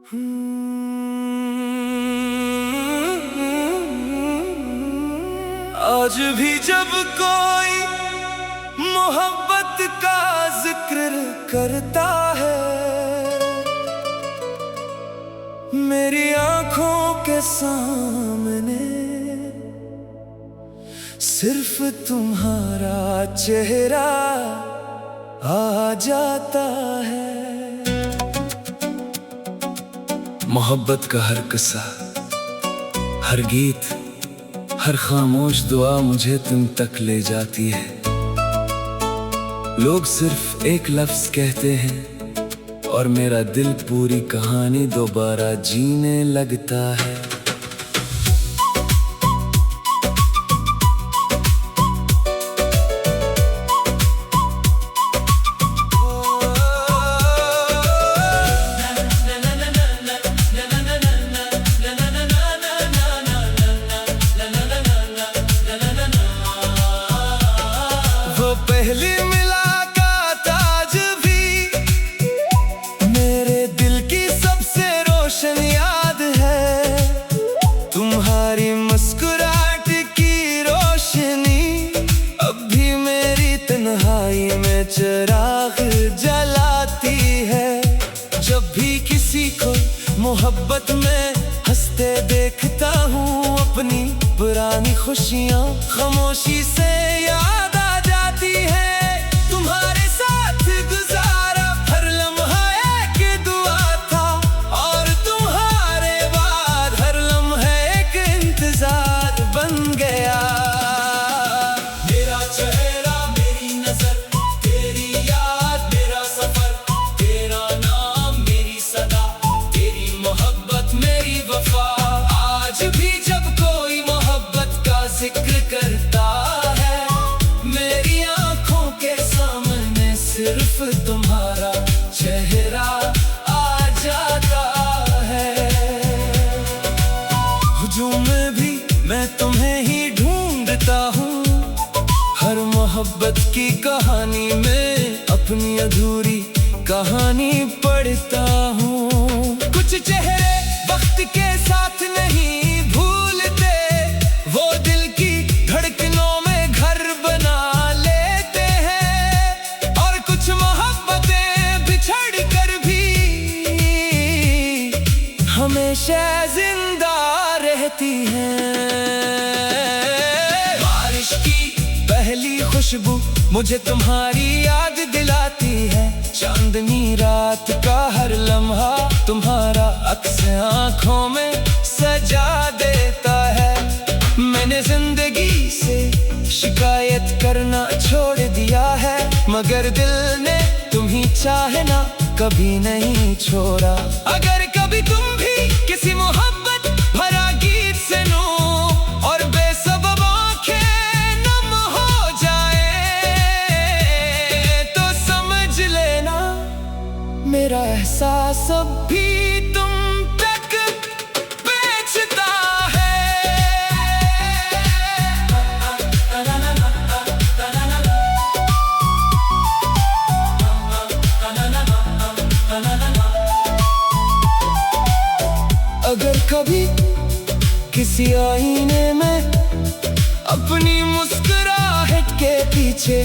आज भी जब कोई मोहब्बत का जिक्र करता है, मेरी आंखों के सामने सिर्फ तुम्हारा चेहरा आ जाता है। मोहब्बत का हर किस्सा, हर गीत, हर खामोश दुआ मुझे तुम तक ले जाती है। लोग सिर्फ एक लफ्ज कहते हैं और मेरा दिल पूरी कहानी दोबारा जीने लगता है। पहली मुलाकात आज भी मेरे दिल की सबसे रोशन याद है। तुम्हारी मुस्कुराहट की रोशनी अब भी मेरी तन्हाई में चिराग जलाती है। जब भी किसी को मोहब्बत में हंसते देखता हूँ, अपनी पुरानी खुशियाँ खामोशी से याद है। तुम्हारे साथ गुजारा हर लम्हा एक दुआ था, और तुम्हारे बाद हर लम्हा एक इंतजार बन गया। मेरा चेहरा, मेरी नजर, तेरी याद, मेरा सफर, तेरा नाम, मेरी सदा, तेरी मोहब्बत, मेरी वफा। आज भी जब कोई मोहब्बत का जिक्र करता है, मेरी आंखों के सामने सिर्फ तुम्हारा चेहरा आ जाता है। हुजूम में भी मैं तुम्हें ही ढूंढता हूँ, हर मोहब्बत की कहानी में अपनी अधूरी कहानी पढ़ता हूँ। कुछ चेहरे वक्त के साथ नहीं भूलते, वो दिल की धड़कनों में घर बना लेते हैं, और कुछ मोहब्बतें बिछड़ कर भी हमेशा जिंदा रहती हैं। बारिश की पहली खुशबू मुझे तुम्हारी याद दिलाती है। चांदनी रात का हर लम्हा तुम्हारा अक्स आंखों में सजा देता है। मैंने जिंदगी से शिकायत करना छोड़ दिया है, मगर दिल ने तुम्ही चाहना कभी नहीं छोड़ा। अगर कभी तुम भी किसी मोहब्बत भरा गीत सुनो और बेसबब आंखें नम हो जाए, तो समझ लेना मेरा एहसास अब भी तुम तक बेचता है। अगर कभी किसी आईने में अपनी मुस्कुराहट के पीछे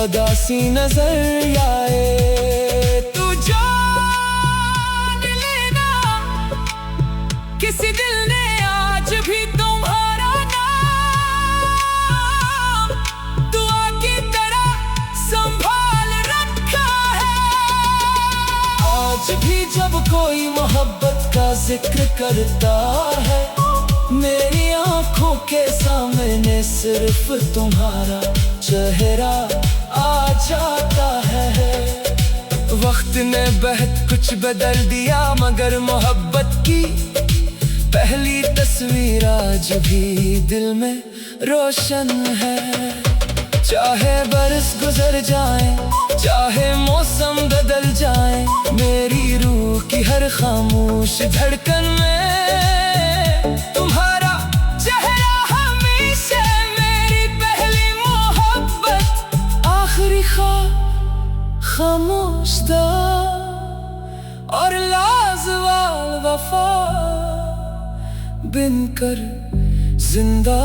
अदासी नजर आए, तो जान लेना किसी दिल ने आज भी तुम्हारा नाम दुआ की तरह संभाल रखा है। आज भी जब कोई मोहब्बत का जिक्र करता है, मेरी आंखों के सामने सिर्फ तुम्हारा चेहरा आ जाता है। वक्त ने बहुत कुछ बदल दिया, मगर मोहब्बत की पहली तस्वीर आज भी दिल में रोशन है। चाहे बरस गुजर जाए, चाहे मौसम बदल जाए, मेरी रूह की हर खामोश धड़कन में तुम्हारा चेहरा हमेशा मेरी पहली मोहब्बत, आखिरी खामोश दा और लाजवाब वफा बिन कर जिंदा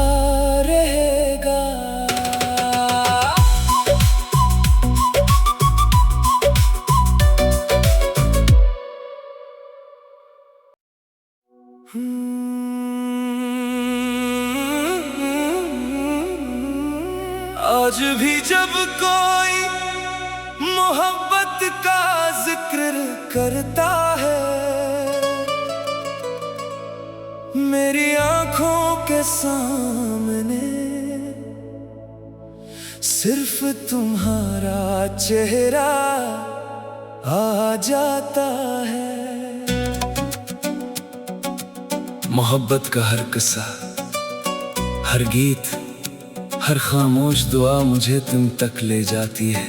रहेगा। आज भी जब कोई मोहब्बत का जिक्र करता है, मेरी आंखों के सामने सिर्फ तुम्हारा चेहरा आ जाता है। मोहब्बत का हर किस्सा, हर गीत, हर खामोश दुआ मुझे तुम तक ले जाती है।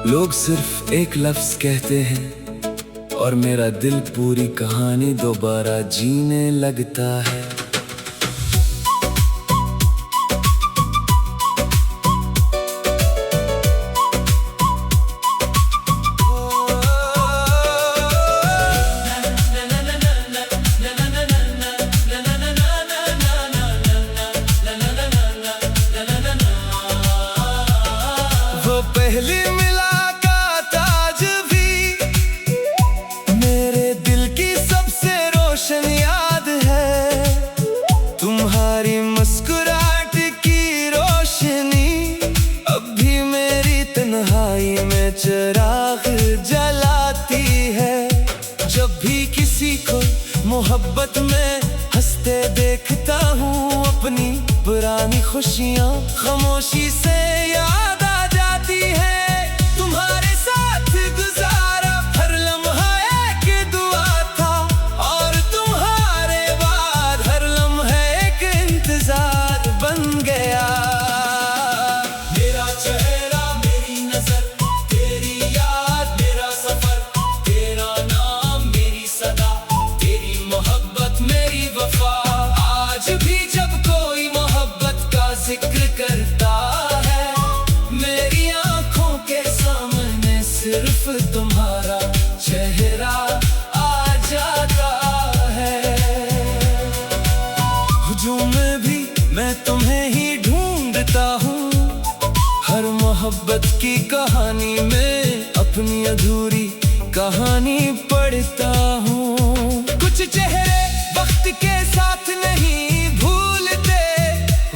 लोग सिर्फ एक लफ्ज कहते हैं और मेरा दिल पूरी कहानी दोबारा जीने लगता है। पहली मुलाकात आज भी मेरे दिल की सबसे रोशन याद है। तुम्हारी मुस्कुराहट की रोशनी अब भी मेरी तन्हाई में चिराग जलाती है। जब भी किसी को मोहब्बत में हंसते देखता हूँ, अपनी पुरानी खुशियाँ खामोशी से याद आ जाती है। तुम्हारे साथ गुजारा हर लम्हा एक दुआ था, और तुम्हारे बाद हर लम्हा एक इंतजार बन गया। मेरा चेहरा, मेरी नजर, तेरी याद, मेरा सफर, तेरा नाम, मेरी सदा, तेरी मोहब्बत, मेरी वफा। आज भी जब कोई मोहब्बत का जिक्र करता है, मेरी आंखों के सामने सिर्फ तुम्हारा चेहरा आ जाता है। हुजूम में भी मैं तुम्हें ही ढूंढता हूँ, हर मोहब्बत की कहानी में अपनी अधूरी कहानी पढ़ता हूँ। कुछ चेहरे वक्त के साथ नहीं भूलते,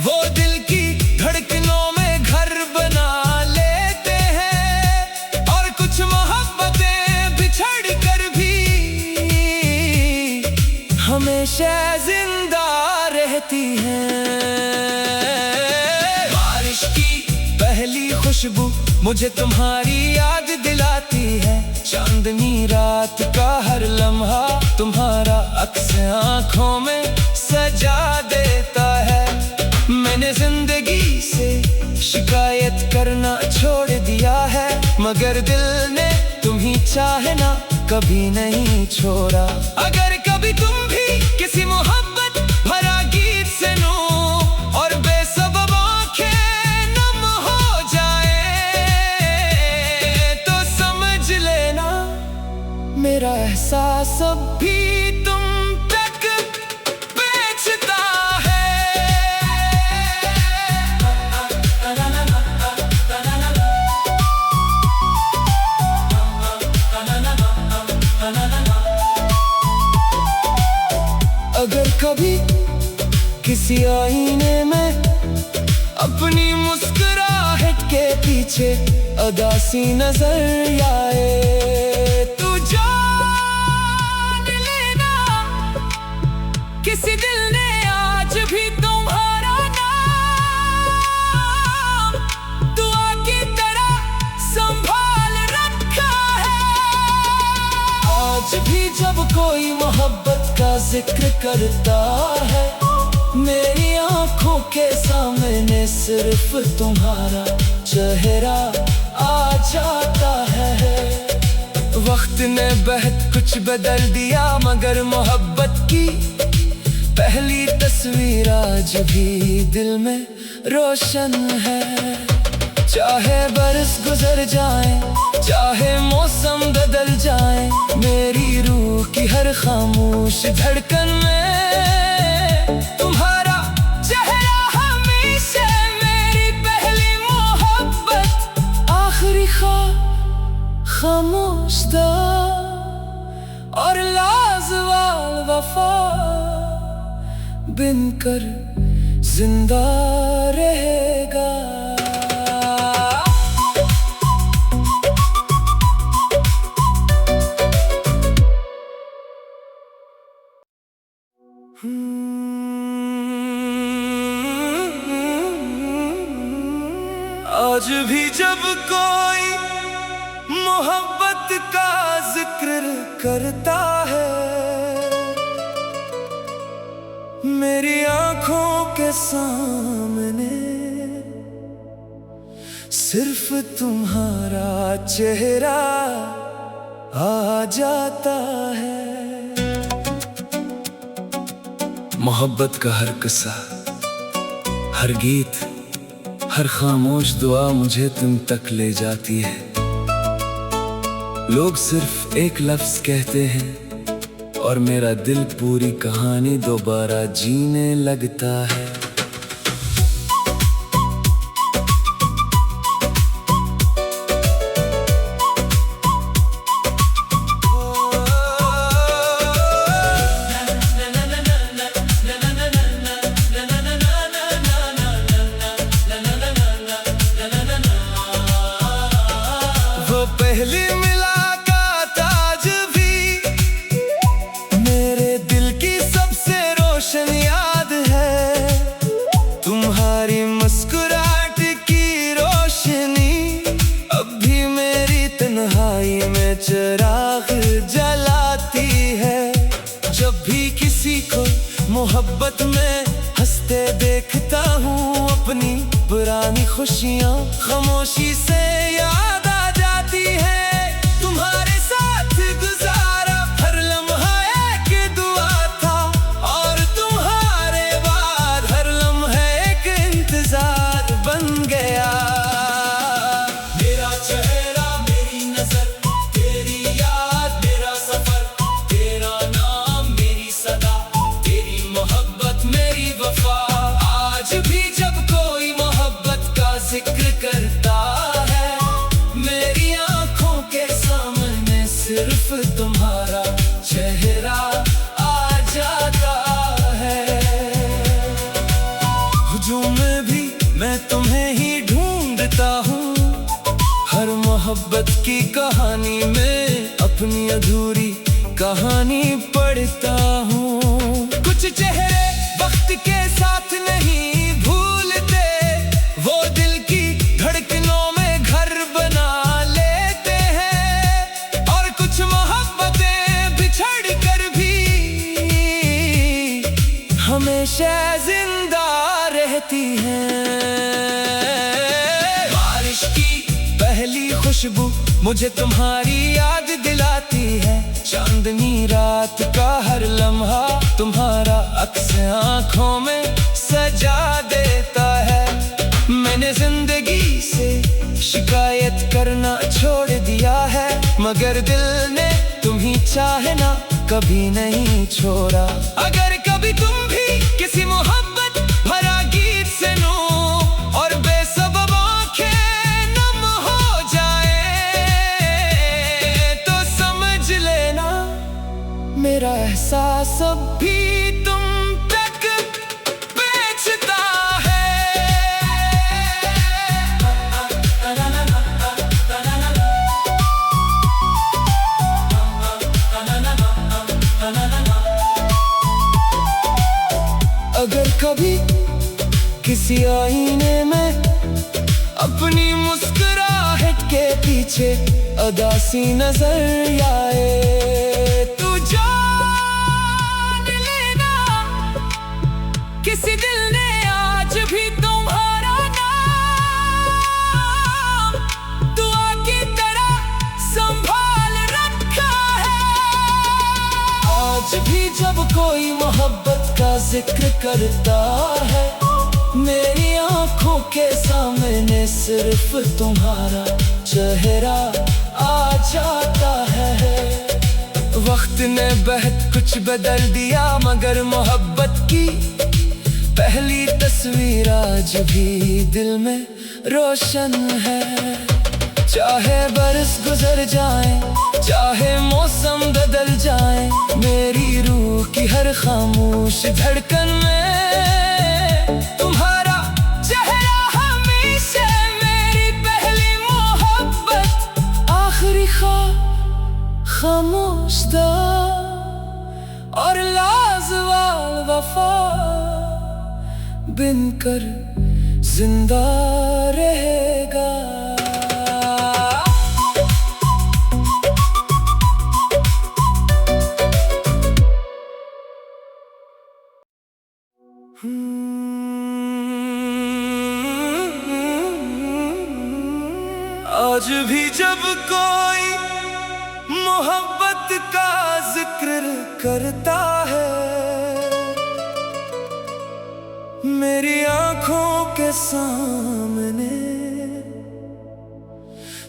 वो दिल की धड़कनों में घर बना लेते हैं। और कुछ मोहब्बतें बिछड़ कर भी हमेशा जिंदा रहती हैं। बारिश की पहली खुशबू मुझे तुम्हारी याद दिलाती है। चांदनी रात का हर लम्हा तुम्हारा अक्स आंखों में सजा देता है। मैंने जिंदगी से शिकायत करना छोड़ दिया है, मगर दिल ने तुम्ही चाहना कभी नहीं छोड़ा। अगर कभी तुम भी किसी मोहब्बत भरा गीत सुनो और बेसबब आंखें नम हो जाए, तो समझ लेना मेरा एहसास अब भी तुम तक बेचता है। अगर कभी किसी आईने में अपनी मुस्कुराहट के पीछे अदासी नजर आए, तो जान लेना किसी दिल ने आज भी तुम्हारा नाम दुआ की तरह संभाल रखा है। आज भी जब कोई मोहब्बत का जिक्र करता है, मेरी आंखों के सामने सिर्फ तुम्हारा चेहरा आ जाता है। वक्त ने बहुत कुछ बदल दिया, मगर मोहब्बत की पहली तस्वीर आज भी दिल में रोशन है। चाहे बरस गुजर जाए, चाहे मौसम बदल जाए, मेरी रूह की हर खामोश धड़कन में तुम्हारा चेहरा हमेशा मेरी पहली मोहब्बत, आखिरी खामोश दा और लाजवाल वफा बिनकर जिंदा रहेगा। आज भी जब कोई मोहब्बत का जिक्र करता है, मेरी आंखों के सामने सिर्फ तुम्हारा चेहरा आ जाता है। मोहब्बत का हर किस्सा, हर गीत, हर खामोश दुआ मुझे तुम तक ले जाती है। लोग सिर्फ एक लफ्ज कहते हैं और मेरा दिल पूरी कहानी दोबारा जीने लगता है। पहली मुलाकात आज भी मेरे दिल की सबसे रोशन याद है। तुम्हारी मुस्कुराहट की रोशनी अब भी मेरी तन्हाई में चिराग जलाती है। जब भी किसी को मोहब्बत में हंसते देखता हूँ, अपनी पुरानी खुशियाँ खामोशी से याद आ जाती है। तुम्हारे साथ गुजारा हर लम्हा एक दुआ था और तुम्हारे बाद हर लम्हा एक इंतजार बन गया। मेरा चेहरा, मेरी नजर, तेरी याद, मेरा सफर, तेरा नाम, मेरी सदा, तेरी मोहब्बत, मेरी वफा। आज भी जब कोई मोहब्बत का जिक्र करता है, मेरी आंखों के सामने सिर्फ तुम्हारा चेहरा आ जाता है। हुजूम में भी मैं तुम्हें ही ढूंढता हूँ, हर मोहब्बत की कहानी में अपनी अधूरी कहानी पढ़ता हूँ। कुछ चेहरे वक्त के साथ नहीं भूलते, वो दिल की धड़कनों में घर बना लेते हैं। और कुछ मोहब्बतें बिछड़ कर भी हमेशा जिंदा रहती हैं। बारिश की पहली खुशबू मुझे तुम्हारी याद दिलाती है। चांदनी रात का हर लम्हा तुम्हारा अक्स आंखों में सजा देता है। मैंने जिंदगी से शिकायत करना छोड़ दिया है, मगर दिल ने तुम्ही चाहना कभी नहीं छोड़ा। अगर कभी तुम भी किसी मोहब्बत भरा गीत सुनो और बेसबब आंखें नम हो जाए, तो समझ लेना मेरा एहसास अब भी तुम तक बेचता है। अगर कभी किसी आईने में अपनी मुस्कुराहट के पीछे अदासी नजर आए, तो जान लेना किसी दिल ने आज भी तुम्हारा नाम दुआ की तरह संभाल रखा है। आज भी जब कोई मोहब्बत का जिक्र करता है, मेरी आंखों के सामने सिर्फ तुम्हारा चेहरा आ जाता है। वक्त ने बहुत कुछ बदल दिया, मगर मोहब्बत की पहली तस्वीर आज भी दिल में रोशन है। चाहे बरस गुजर जाए, चाहे मौसम बदल जाए, मेरी रूह की हर खामोश धड़कन में तुम्हारा चेहरा हमेशा मेरी पहली मोहब्बत, आखिरी खामोश दा और लाजवाब वफा बनकर जिंदा रहेगा। आज भी जब कोई मोहब्बत का जिक्र करता है, मेरी आंखों के सामने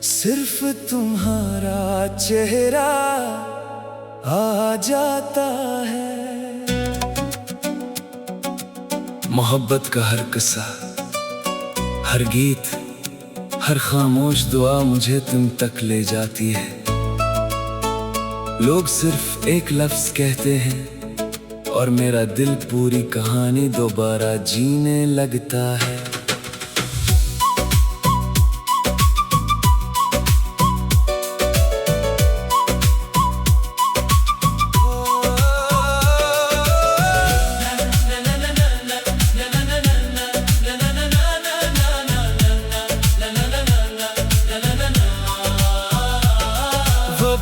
सिर्फ तुम्हारा चेहरा आ जाता है। मोहब्बत का हर किस्सा, हर गीत, हर खामोश दुआ मुझे तुम तक ले जाती है। लोग सिर्फ एक लफ्ज कहते हैं और मेरा दिल पूरी कहानी दोबारा जीने लगता है।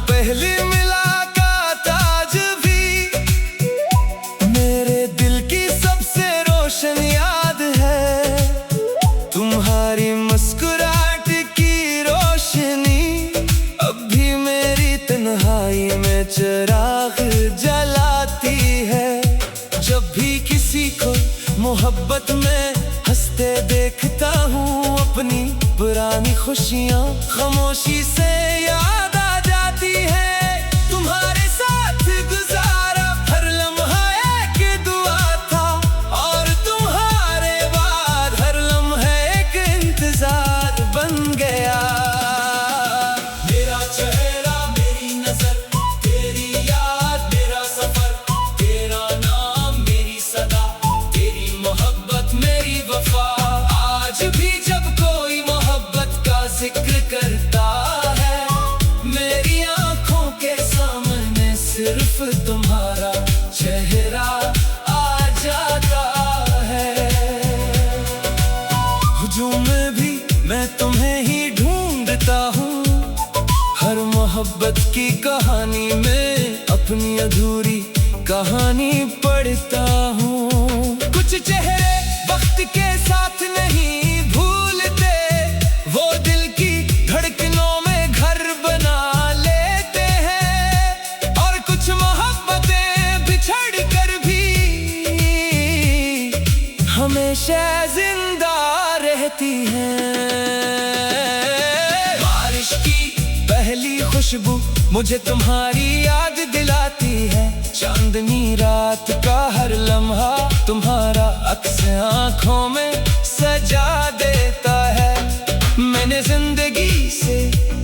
पहली मुलाकात आज भी मेरे दिल की सबसे रोशन याद है। तुम्हारी मुस्कुराहट की रोशनी अब भी मेरी तन्हाई में चिराग जलाती है। जब भी किसी को मोहब्बत में हंसते देखता हूँ, अपनी पुरानी खुशियाँ खामोशी से याद है। तुम्हारे साथ गुजारा हर लम्हा एक दुआ था, और तुम्हारे बाद हर लम्हा एक इंतजार बन गया। मेरा चेहरा, मेरी नजर, तेरी याद, मेरा सफर, तेरा नाम, मेरी सदा, तेरी मोहब्बत, मेरी वफा। आज भी जब कोई मोहब्बत का जिक्र करता है, मेरी आंखों के सामने सिर्फ तुम्हारा चेहरा आ जाता है। हुजूम में भी मैं तुम्हें ही ढूंढता हूँ, हर मोहब्बत की कहानी में अपनी अधूरी कहानी पढ़ता हूँ। कुछ चेहरे वक्त के साथ नहीं भूलते, वो दिल की धड़कनों में घर बना लेते हैं, और कुछ मोहब्बतें बिछड़ कर भी हमेशा जिंदा रहती हैं। बारिश की पहली खुशबू मुझे तुम्हारी याद दिलाती है। चांदनी रात का हर लम्हा तुम्हारा अक्स आंखों में सजा देता है। मैंने जिंदगी से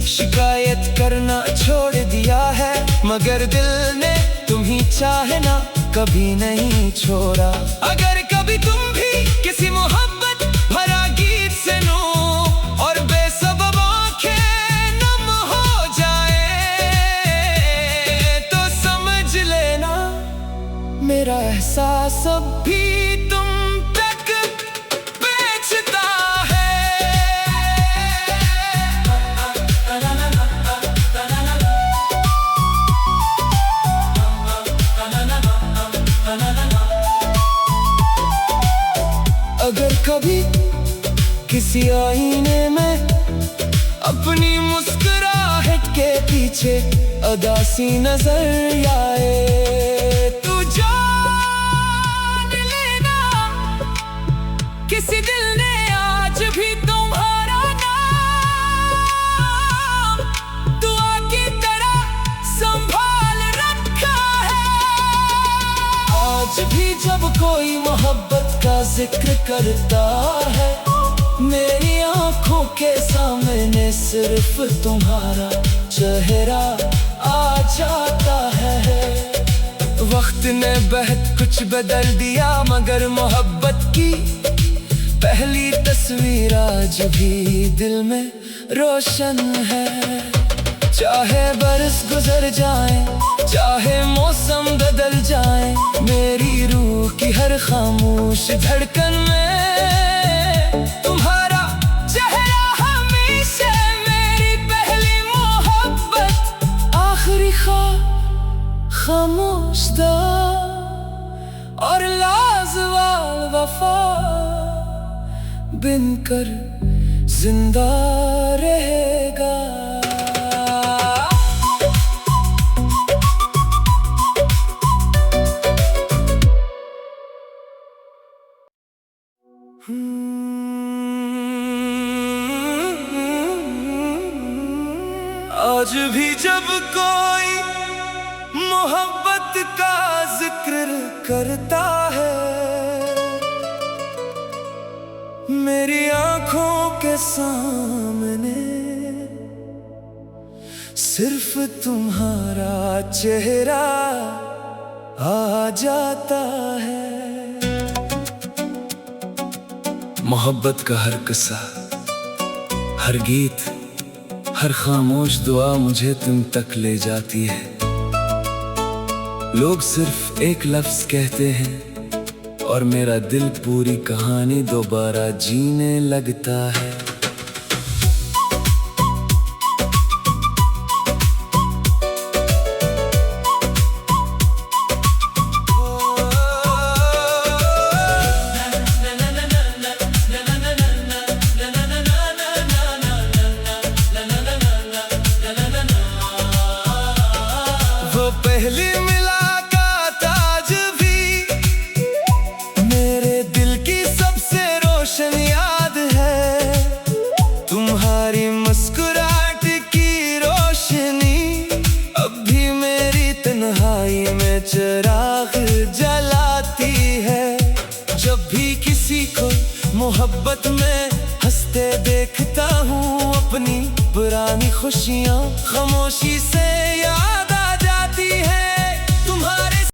शिकायत करना छोड़ दिया है, मगर दिल ने तुम्ही चाहना कभी नहीं छोड़ा। अगर कभी तुम भी किसी मोहब्बत भरा गीत सुनो और बेसबब आंखें नम हो जाए, तो समझ लेना मेरा एहसास अब भी तुम तक बेचता है। अगर कभी किसी आईने में अपनी मुस्कुराहट के पीछे अदासी नजर आए, तो जान लेना किसी दिल ने आज भी तुम्हारा नाम दुआ की तरह संभाल रखा भी जब कोई मोहब्बत का जिक्र करता है, मेरी आंखों के सामने सिर्फ तुम्हारा चेहरा आ जाता है। वक्त ने बहुत कुछ बदल दिया, मगर मोहब्बत की पहली तस्वीर आज भी दिल में रोशन है। चाहे बरस गुजर जाए, चाहे मौसम बदल जाए, मेरी रूह की हर खामोश धड़कन में तुम्हारा चेहरा हमेशा मेरी पहली मोहब्बत, आखिरी खामोश दा और लाजवाब वफा बनकर जिंदा रहेगा। आज भी जब कोई मोहब्बत का जिक्र करता है, मेरी आंखों के सामने सिर्फ तुम्हारा चेहरा आ जाता है। मोहब्बत का हर किस्सा, हर गीत, हर खामोश दुआ मुझे तुम तक ले जाती है। लोग सिर्फ एक लफ्ज कहते हैं और मेरा दिल पूरी कहानी दोबारा जीने लगता है। पहली मुलाकात आज भी मेरे दिल की सबसे रोशन याद है। तुम्हारी मुस्कुराहट की रोशनी अब भी मेरी तन्हाई में चिराग जलाती है। जब भी किसी को मोहब्बत में हंसते देखता हूँ, अपनी पुरानी खुशियाँ खामोशी से याद आ जाती है। तुम्हारे